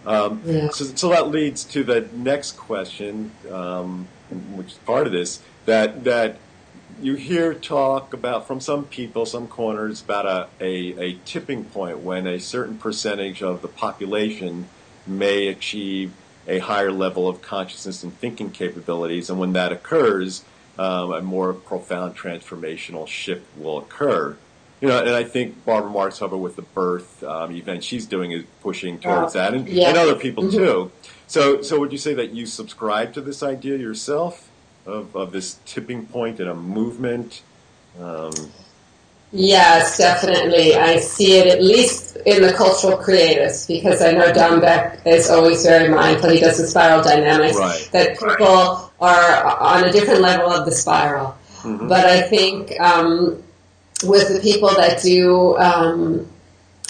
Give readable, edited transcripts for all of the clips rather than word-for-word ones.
So that leads to the next question, which is part of this, that you hear talk about from some people, some corners, about a tipping point when a certain percentage of the population may achieve a higher level of consciousness and thinking capabilities, and when that occurs, a more profound transformational shift will occur. And I think Barbara Marx Hubbard with the birth event she's doing is pushing towards that, and other people too. So would you say that you subscribe to this idea yourself of this tipping point in a movement? Yes, definitely. I see it at least in the cultural creatives, because I know Don Beck is always very mindful. He does the spiral dynamics, that people are on a different level of the spiral. But I think with the people that do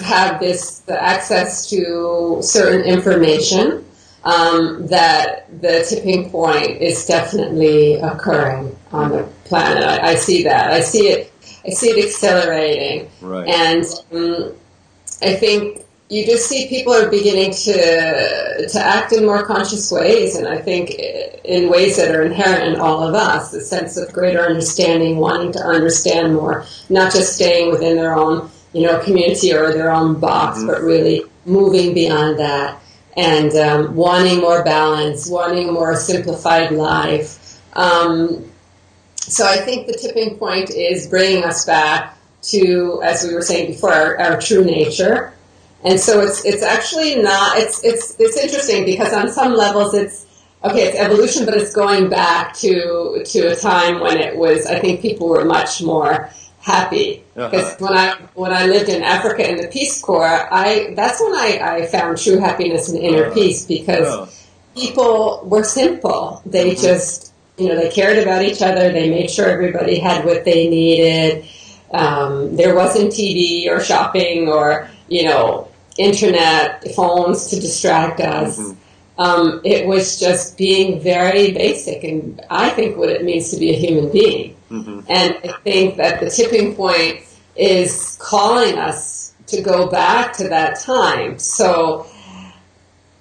have the access to certain information, that the tipping point is definitely occurring on the planet. I see that. I see it accelerating. And I think you just see people are beginning to act in more conscious ways, and I think in ways that are inherent in all of us, the sense of greater understanding, wanting to understand more, not just staying within their own, community or their own box, but really moving beyond that, and wanting more balance, wanting a more simplified life. So I think the tipping point is bringing us back to, as we were saying before, our true nature. And so it's actually not, it's interesting, because on some levels it's evolution, but it's going back to a time when it was, I think people were much more happy. Because when I lived in Africa in the Peace Corps, that's when I found true happiness and inner peace, because people were simple. They just, they cared about each other. They made sure everybody had what they needed. There wasn't TV or shopping or, internet, phones to distract us. It was just being very basic, and I think what it means to be a human being. And I think that the tipping point is calling us to go back to that time. So,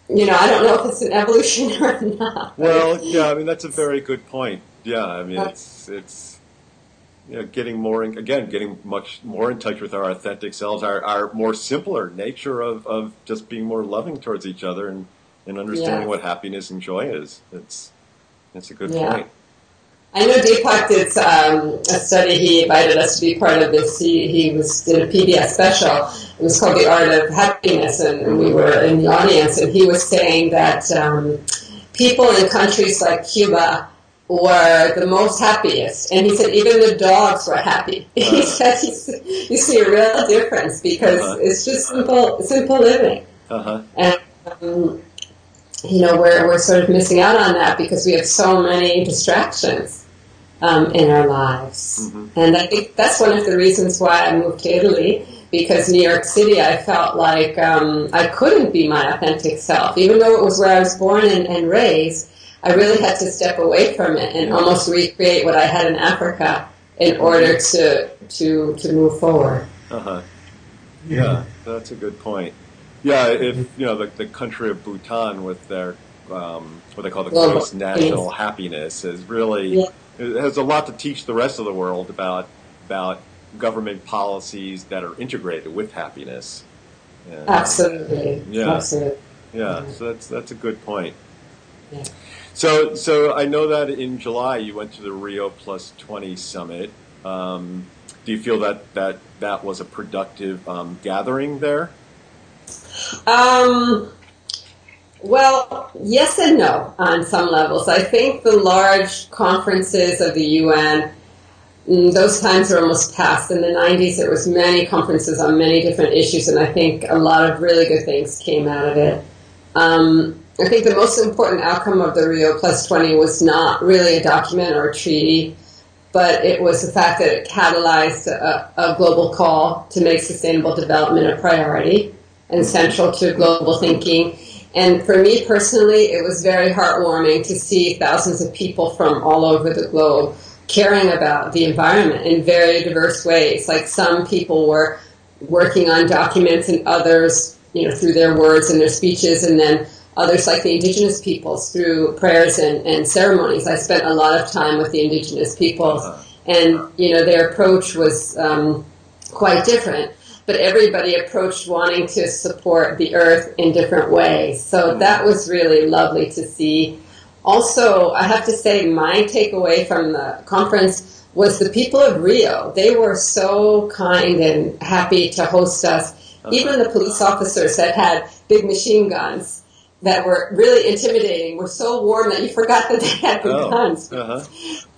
I don't know if it's an evolution or not. Well, yeah, that's a very good point. Yeah, it's getting much more in touch with our authentic selves, our more simpler nature of just being more loving towards each other and understanding what happiness and joy is. It's a good point. I know Deepak did a study. He invited us to be part of this. He did a PBS special. It was called The Art of Happiness, and we were in the audience, and he was saying that people in countries like Cuba were the most happiest. And he said even the dogs were happy. He said you see a real difference, because it's just simple living. And we're sort of missing out on that because we have so many distractions in our lives. And I think that's one of the reasons why I moved to Italy, because New York City, I felt like I couldn't be my authentic self. Even though it was where I was born and raised, I really had to step away from it and almost recreate what I had in Africa in order to move forward. Yeah, that's a good point. Yeah, if the country of Bhutan with their what they call the gross national happiness is really it has a lot to teach the rest of the world about government policies that are integrated with happiness. And, absolutely. Absolutely. Yeah. So that's a good point. Yeah. So I know that in July you went to the Rio Plus 20 summit. Do you feel that was a productive gathering there? Well, yes and no on some levels. I think the large conferences of the UN, those times are almost past. In the 90s, there was many conferences on many different issues, and I think a lot of really good things came out of it. I think the most important outcome of the Rio Plus 20 was not really a document or a treaty, but it was the fact that it catalyzed a global call to make sustainable development a priority and central to global thinking. And for me personally, it was very heartwarming to see thousands of people from all over the globe caring about the environment in very diverse ways. Like some people were working on documents and others through their words and their speeches, and then others like the indigenous peoples through prayers and ceremonies. I spent a lot of time with the indigenous peoples, and their approach was quite different. But everybody approached wanting to support the earth in different ways. So that was really lovely to see. Also, I have to say, my takeaway from the conference was the people of Rio. They were so kind and happy to host us. Even the police officers that had big machine guns that were really intimidating were so warm that you forgot that they had big guns.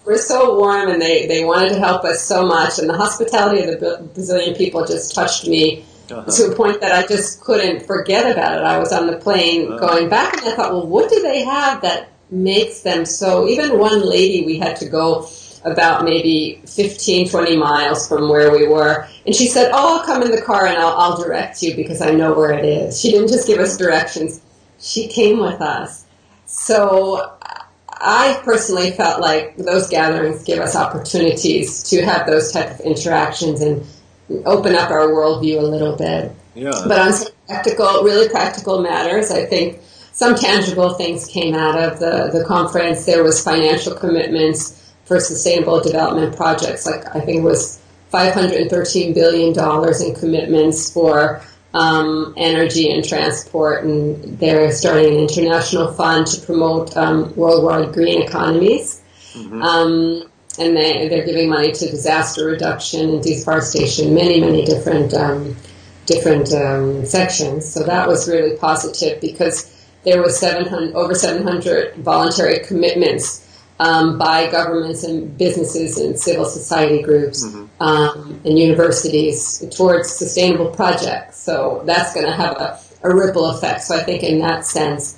Were so warm, and they wanted to help us so much. And the hospitality of the Brazilian people just touched me to a point that I just couldn't forget about it. I was on the plane going back, and I thought, well, what do they have that makes them so... Even one lady, we had to go about maybe 15, 20 miles from where we were. And she said, I'll come in the car and I'll direct you because I know where it is. She didn't just give us directions. She came with us. So I personally felt like those gatherings give us opportunities to have those type of interactions and open up our worldview a little bit. Yeah. But on some really practical matters, I think some tangible things came out of the conference. There was financial commitments for sustainable development projects. Like I think it was $513 billion in commitments for energy and transport, and they're starting an international fund to promote worldwide green economies. And they're giving money to disaster reduction and deforestation, many different sections. So that was really positive because there was over 700 voluntary commitments by governments and businesses and civil society groups and universities towards sustainable projects. So that's going to have a ripple effect. So I think in that sense,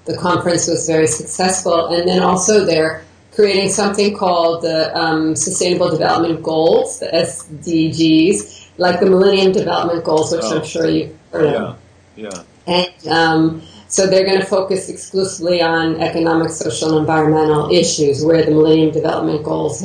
the conference was very successful. And then also they're creating something called the Sustainable Development Goals, the SDGs, like the Millennium Development Goals, which I'm sure you've heard of. Yeah. And so they're going to focus exclusively on economic, social, and environmental issues, where the Millennium Development Goals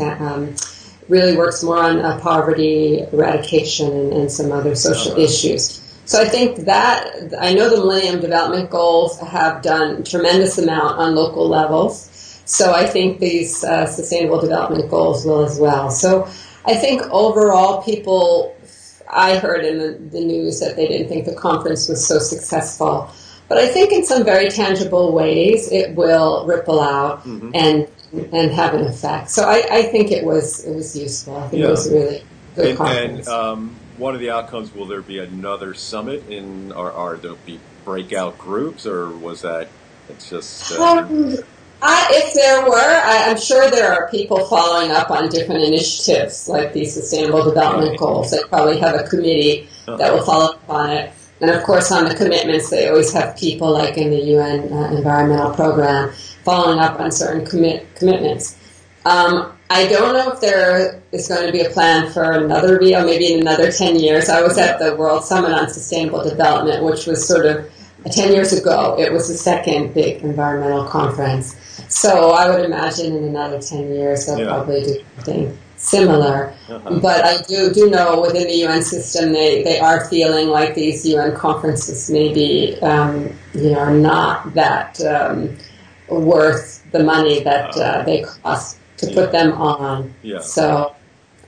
really works more on poverty eradication and some other social issues. So I think that, I know the Millennium Development Goals have done a tremendous amount on local levels. So I think these Sustainable Development Goals will as well. So I think overall I heard in the news that they didn't think the conference was so successful. But I think in some very tangible ways it will ripple out and have an effect. So I think it was useful. I think it was a really good conference. And one of the outcomes, will there be another summit or there be breakout groups, or was that it's just... if there were, I'm sure there are people following up on different initiatives like the Sustainable Development Goals. They probably have a committee that will follow up on it. And of course, on the commitments, they always have people like in the UN Environmental Program following up on certain commitments. I don't know if there is going to be a plan for another Rio, maybe in another 10 years. I was at the World Summit on Sustainable Development, which was sort of 10 years ago. It was the second big environmental conference. So I would imagine in another 10 years they'll probably do something similar. But I do know within the UN system they are feeling like these UN conferences maybe are not that worth the money that they cost to put them on. So,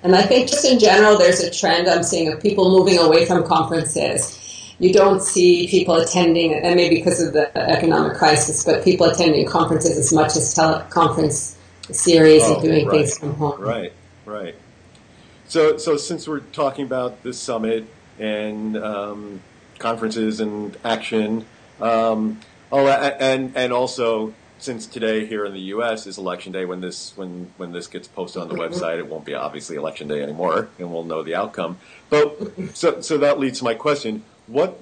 and I think just in general there's a trend I'm seeing of people moving away from conferences. You don't see people attending, and maybe because of the economic crisis, but people attending conferences as much as teleconference series and doing things from home. Right. So since we're talking about this summit and conferences and action, and also since today here in the U.S. is Election Day, when this gets posted on the website, it won't be obviously Election Day anymore, and we'll know the outcome. But so that leads to my question: What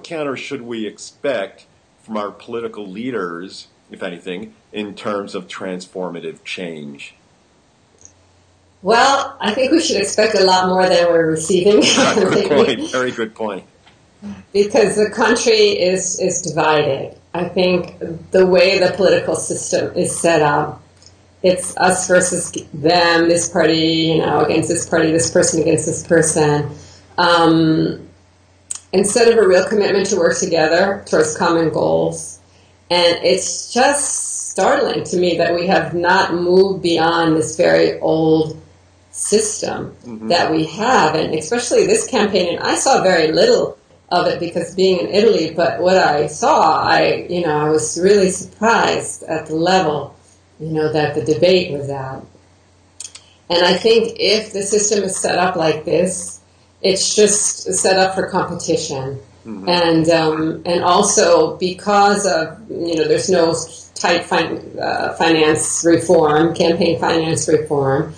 counter should we expect from our political leaders, if anything, in terms of transformative change? Well, I think we should expect a lot more than we're receiving. Good point. Very good point. Because the country is divided. I think the way the political system is set up, it's us versus them, this party, against this party, this person against this person. And instead of a real commitment to work together towards common goals. And it's just startling to me that we have not moved beyond this very old system that we have, and especially this campaign. And I saw very little of it because being in Italy, but what I saw, I was really surprised at the level, that the debate was at. And I think if the system is set up like this, it's just set up for competition. And also because of, there's no tight finance reform, campaign finance reform,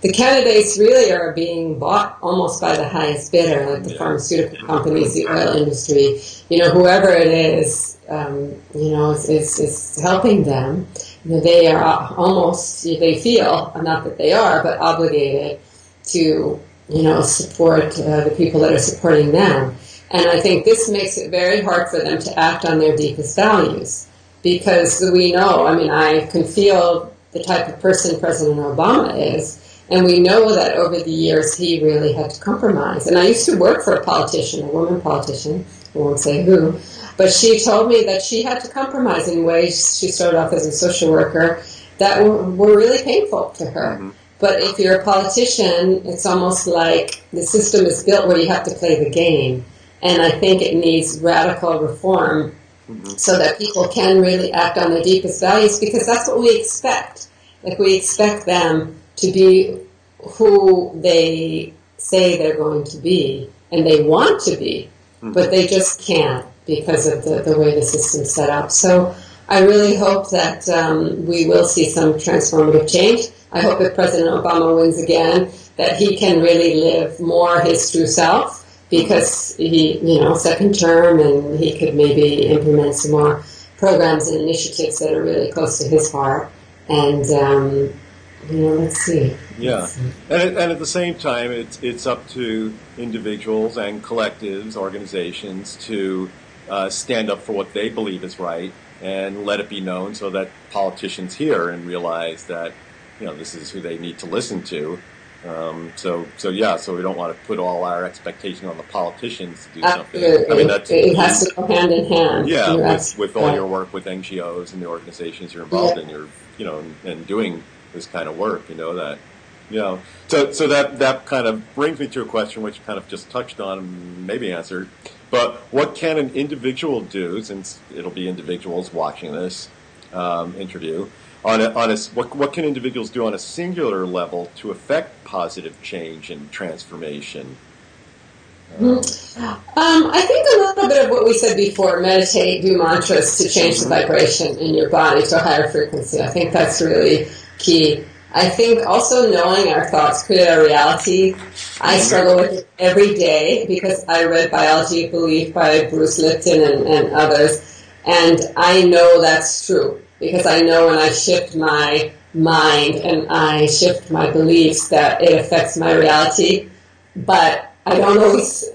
the candidates really are being bought almost by the highest bidder, like the pharmaceutical companies, the oil industry, whoever it is, is helping them. They are almost, they feel, not that they are, but obligated to, support the people that are supporting them. And I think this makes it very hard for them to act on their deepest values. Because we know, I can feel the type of person President Obama is, and we know that over the years he really had to compromise. And I used to work for a politician, a woman politician, I won't say who, but she told me that she had to compromise in ways. She started off as a social worker that were really painful to her. But if you're a politician, it's almost like the system is built where you have to play the game. And I think it needs radical reform so that people can really act on their deepest values, because that's what we expect. Like, we expect them to be who they say they're going to be, and they want to be, but they just can't because of the way the system's set up. So I really hope that we will see some transformative change. I hope if President Obama wins again, that he can really live more his true self, because he, second term, and he could maybe implement some more programs and initiatives that are really close to his heart. And, let's see. Yeah. And at the same time, it's up to individuals and collectives, organizations, to stand up for what they believe is right and let it be known so that politicians hear and realize that, this is who they need to listen to. So we don't want to put all our expectation on the politicians to do something. It has to go hand in hand. Yeah, with all your work with NGOs and the organizations you're involved in, and doing this kind of work, So that kind of brings me to a question which you kind of just touched on and maybe answered. But what can an individual do, since it'll be individuals watching this interview, what can individuals do on a singular level to affect positive change and transformation? I think a little bit of what we said before: meditate, do mantras to change the vibration in your body to a higher frequency. I think that's really key. I think also knowing our thoughts create our reality. I struggle with it every day because I read Biology of Belief by Bruce Lipton and others, and I know that's true. Because I know when I shift my mind and I shift my beliefs that it affects my reality, but I don't always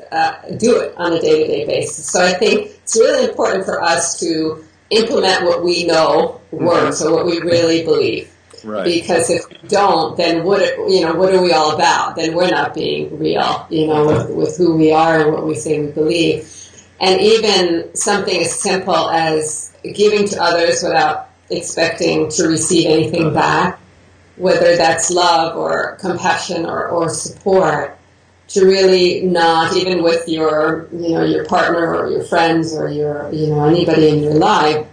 do it on a day-to-day basis. So I think it's really important for us to implement what we know works or what we really believe. Right. Because if we don't, then what are we all about? Then we're not being real, with who we are and what we say we believe. And even something as simple as giving to others without expecting to receive anything back, whether that's love or compassion or support, to really not, even with your partner or your friends or your anybody in your life,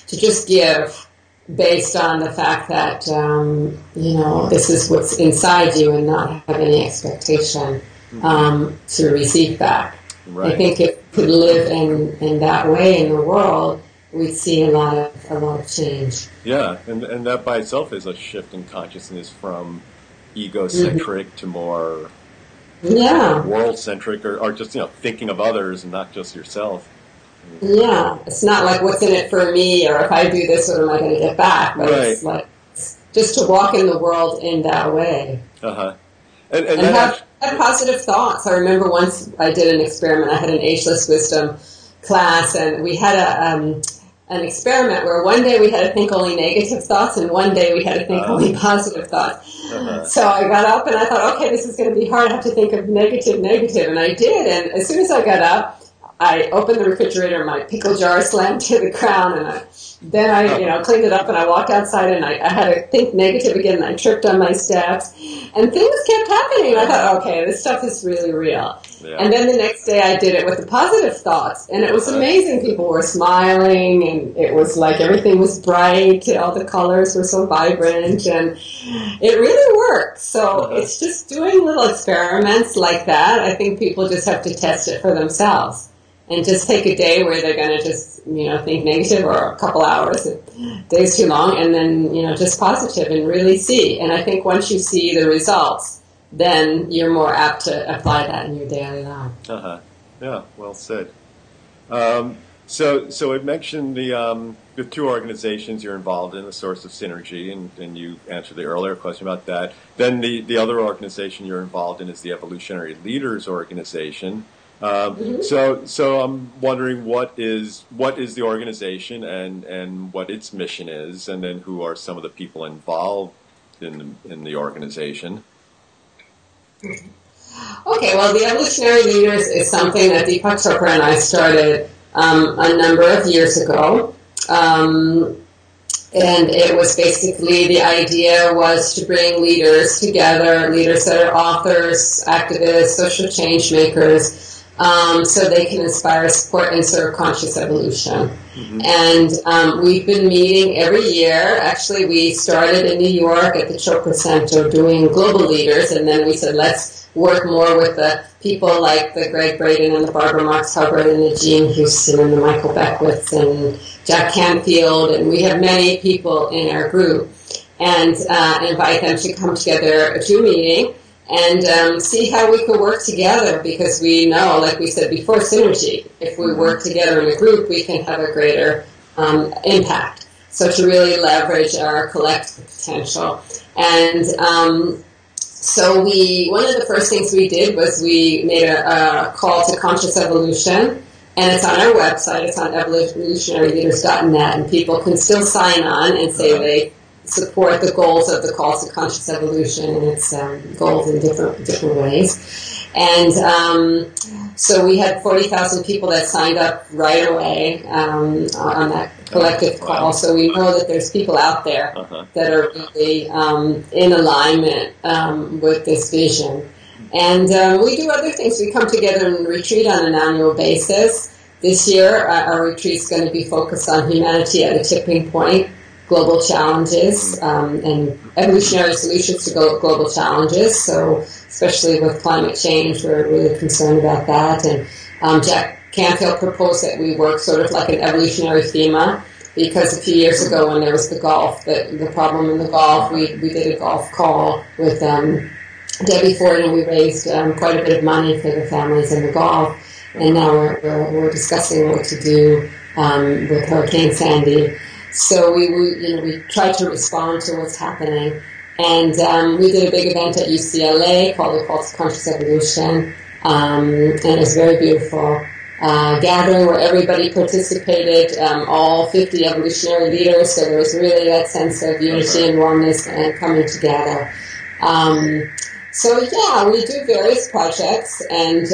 to just give based on the fact that this is what's inside you and not have any expectation to receive back. Right. I think if we could live in that way in the world, we'd see a lot of change. Yeah, and that by itself is a shift in consciousness from egocentric to more world-centric, or just thinking of others and not just yourself. Yeah, it's not like what's in it for me, or if I do this, what am I going to get back? But It's like just to walk in the world in that way. And have positive thoughts. I remember once I did an experiment. I had an ageless wisdom class, and we had an experiment where one day we had to think only negative thoughts and one day we had to think only positive thoughts. So I got up and I thought, okay, this is going to be hard. I have to think of negative, and I did. And as soon as I got up, I opened the refrigerator, my pickle jar slammed to the ground, and then I cleaned it up, and I walked outside, and I had to think negative again, and I tripped on my steps, and things kept happening. I thought, okay, this stuff is really real. Yeah. And then the next day I did it with the positive thoughts, and it was amazing. People were smiling, and it was like everything was bright, all the colors were so vibrant, and it really worked. So it's just doing little experiments like that. I think people just have to test it for themselves. And just take a day where they're going to just, think negative, or a couple hours, if day's too long, and then, just positive and really see. And I think once you see the results, then you're more apt to apply that in your daily life. Yeah, well said. So it mentioned the two organizations you're involved in, the Source of Synergy, and you answered the earlier question about that. Then the other organization you're involved in is the Evolutionary Leaders organization. So I'm wondering what is the organization and what its mission is, and then who are some of the people involved in the organization. Okay, well, the Evolutionary Leaders is something that Deepak Chopra and I started a number of years ago. And it was basically, the idea was to bring leaders together, leaders that are authors, activists, social change makers, so they can inspire, support, and serve conscious evolution. And we've been meeting every year. Actually, we started in New York at the Chopra Center doing global leaders, and then we said, let's work more with the people like the Greg Braden and the Barbara Marx Hubbard and the Jean Houston and the Michael Beckwiths and Jack Canfield, and we have many people in our group, and invite them to come together to a meeting and see how we could work together, because we know, like we said before, synergy. If we work together in a group, we can have a greater impact. So to really leverage our collective potential. And so one of the first things we did was we made a call to conscious evolution, and it's on our website. It's on evolutionaryleaders.net, and people can still sign on and say they support the goals of the call to conscious evolution and its goals in different ways. And so we had 40,000 people that signed up right away on that collective call. So we know that there's people out there that are really in alignment with this vision. And we do other things. We come together and retreat on an annual basis. This year, our retreat's going to be focused on humanity at a tipping point, global challenges, and evolutionary solutions to global challenges. So especially with climate change, we're really concerned about that. And Jack Canfield proposed that we work sort of like an evolutionary FEMA, because a few years ago when there was the Gulf, the problem in the Gulf, we did a Gulf call with Debbie Ford, and we raised quite a bit of money for the families in the Gulf. And now we're discussing what to do with Hurricane Sandy. So we tried to respond to what's happening, and we did a big event at UCLA called the Call to Conscious Evolution, and it was very beautiful gathering where everybody participated, all 50 evolutionary leaders. So there was really that sense of unity and oneness and coming together. So yeah, we do various projects, and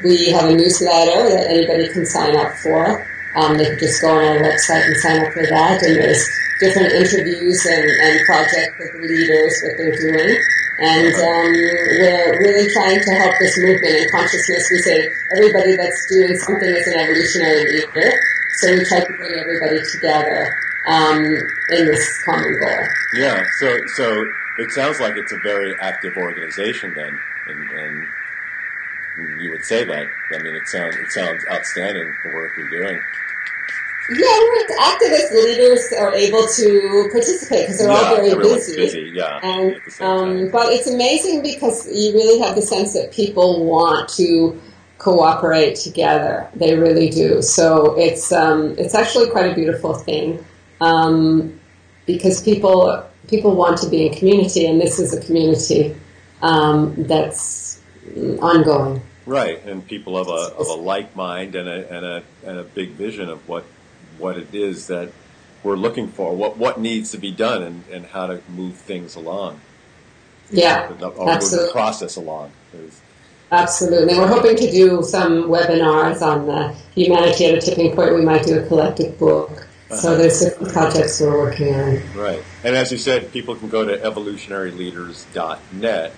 we have a newsletter that anybody can sign up for. They can just go on our website and sign up for that, and there's different interviews and projects with the leaders, what they're doing. And we're really trying to help this movement and consciousness. We say everybody that's doing something is an evolutionary leader, so we try to bring everybody together in this common goal. Yeah, so it sounds like it's a very active organization then, and you would say that. I mean, it sounds outstanding, the work you're doing. Yeah, activist leaders are able to participate because they're all very busy. Yeah. And but it's amazing because you really have the sense that people want to cooperate together. They really do. So it's actually quite a beautiful thing because people want to be in community, and this is a community that's ongoing. Right, and people of a like mind and a big vision of what what it is that we're looking for, what needs to be done, and how to move things along. Yeah, or absolutely. Move the process along. Absolutely. We're hoping to do some webinars on the humanity at a tipping point. We might do a collective book. So there's different projects we're working on. Right. And as you said, people can go to evolutionaryleaders.net.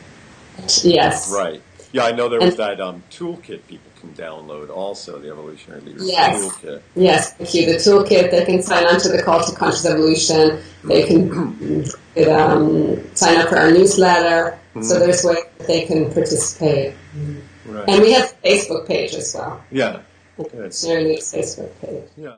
Yes. Right. Yeah, I know there was that toolkit people can download also, the Evolutionary Leaders toolkit. Yes, thank you. The toolkit, they can sign on to the Call to Conscious Evolution. They can sign up for our newsletter. So there's ways that they can participate. Right. And we have a Facebook page as well. Yeah. Evolutionary Leaders Facebook page. Yeah.